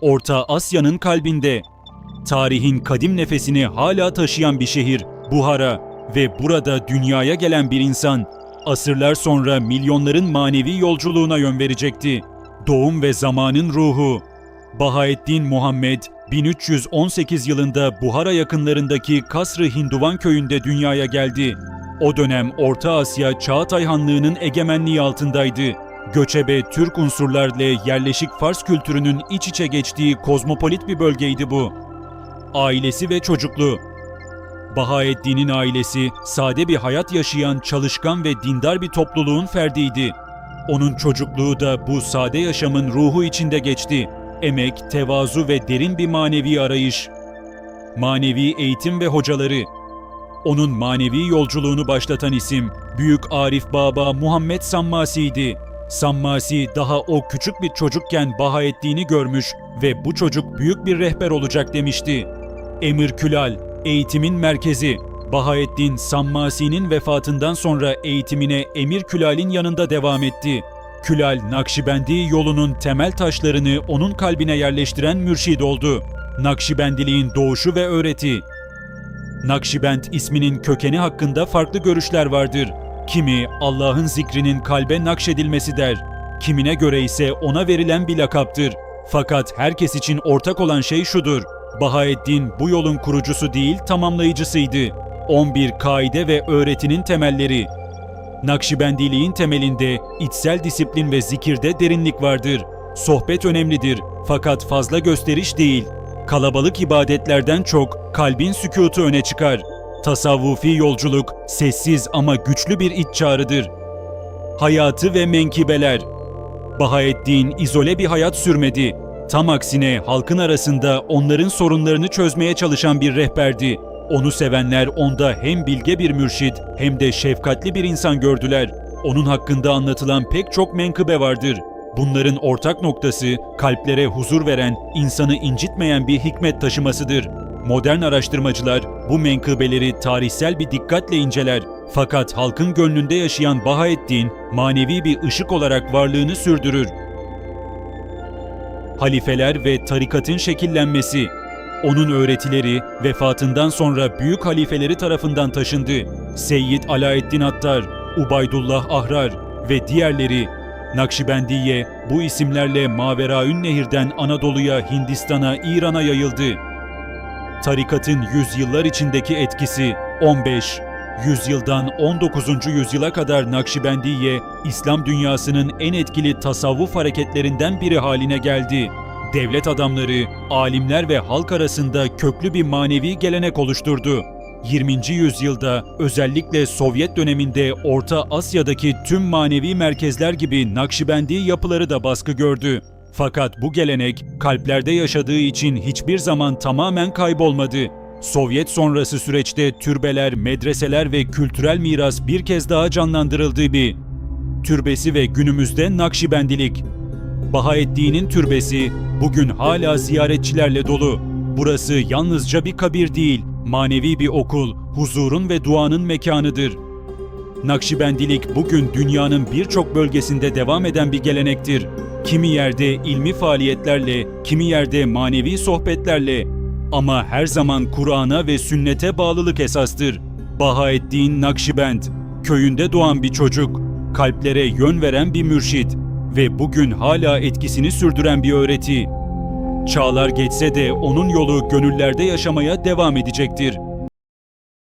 Orta Asya'nın kalbinde, tarihin kadim nefesini hala taşıyan bir şehir, Buhara ve burada dünyaya gelen bir insan, asırlar sonra milyonların manevi yolculuğuna yön verecekti. Doğum ve zamanın ruhu. Bahaeddin Muhammed, 1318 yılında Buhara yakınlarındaki Kasr-ı Hinduvan köyünde dünyaya geldi. O dönem Orta Asya Çağatay Hanlığı'nın egemenliği altındaydı. Göçebe Türk unsurlarla yerleşik Fars kültürünün iç içe geçtiği kozmopolit bir bölgeydi bu. Ailesi ve çocukluğu. Bahaeddin'in ailesi sade bir hayat yaşayan çalışkan ve dindar bir topluluğun ferdiydi. Onun çocukluğu da bu sade yaşamın ruhu içinde geçti. Emek, tevazu ve derin bir manevi arayış. Manevi eğitim ve hocaları. Onun manevi yolculuğunu başlatan isim Büyük Arif Baba Muhammed Sammasi'ydi. Sammasi daha o küçük bir çocukken Bahaeddin'i görmüş ve bu çocuk büyük bir rehber olacak demişti. Emir Külal, eğitimin merkezi. Bahaeddin, Sammasi'nin vefatından sonra eğitimine Emir Külal'in yanında devam etti. Külal, Nakşibendi yolunun temel taşlarını onun kalbine yerleştiren mürşid oldu. Nakşibendiliğin doğuşu ve öğreti. Nakşibend isminin kökeni hakkında farklı görüşler vardır. Kimi Allah'ın zikrinin kalbe nakşedilmesi der. Kimine göre ise ona verilen bir lakaptır. Fakat herkes için ortak olan şey şudur: Bahaeddin bu yolun kurucusu değil, tamamlayıcısıydı. 11 kaide ve öğretinin temelleri. Nakşibendiliğin temelinde içsel disiplin ve zikirde derinlik vardır. Sohbet önemlidir fakat fazla gösteriş değil. Kalabalık ibadetlerden çok kalbin sükutu öne çıkar. Tasavvufi yolculuk sessiz ama güçlü bir iç çağrıdır. Hayatı ve menkibeler. Bahaeddin izole bir hayat sürmedi. Tam aksine halkın arasında onların sorunlarını çözmeye çalışan bir rehberdi. Onu sevenler onda hem bilge bir mürşid hem de şefkatli bir insan gördüler. Onun hakkında anlatılan pek çok menkıbe vardır. Bunların ortak noktası kalplere huzur veren, insanı incitmeyen bir hikmet taşımasıdır. Modern araştırmacılar bu menkıbeleri tarihsel bir dikkatle inceler. Fakat halkın gönlünde yaşayan Bahaeddin manevi bir ışık olarak varlığını sürdürür. Halifeler ve tarikatın şekillenmesi. Onun öğretileri vefatından sonra büyük halifeleri tarafından taşındı. Seyyid Alaeddin Attar, Ubaydullah Ahrar ve diğerleri. Nakşibendiye bu isimlerle Maveraün Nehir'den Anadolu'ya, Hindistan'a, İran'a yayıldı. Tarikatın yüzyıllar içindeki etkisi 15. Yüzyıldan 19. yüzyıla kadar Nakşibendiye, İslam dünyasının en etkili tasavvuf hareketlerinden biri haline geldi. Devlet adamları, alimler ve halk arasında köklü bir manevi gelenek oluşturdu. 20. yüzyılda özellikle Sovyet döneminde Orta Asya'daki tüm manevi merkezler gibi Nakşibendi yapıları da baskı gördü. Fakat bu gelenek kalplerde yaşadığı için hiçbir zaman tamamen kaybolmadı. Sovyet sonrası süreçte türbeler, medreseler ve kültürel miras bir kez daha canlandırıldı. Bir türbesi ve günümüzde Nakşibendilik. Bahaeddin'in türbesi bugün hala ziyaretçilerle dolu. Burası yalnızca bir kabir değil, manevi bir okul, huzurun ve duanın mekanıdır. Nakşibendilik bugün dünyanın birçok bölgesinde devam eden bir gelenektir. Kimi yerde ilmi faaliyetlerle, kimi yerde manevi sohbetlerle ama her zaman Kur'an'a ve sünnete bağlılık esastır. Bahaeddin Nakşibend, köyünde doğan bir çocuk, kalplere yön veren bir mürşid ve bugün hala etkisini sürdüren bir öğreti. Çağlar geçse de onun yolu gönüllerde yaşamaya devam edecektir.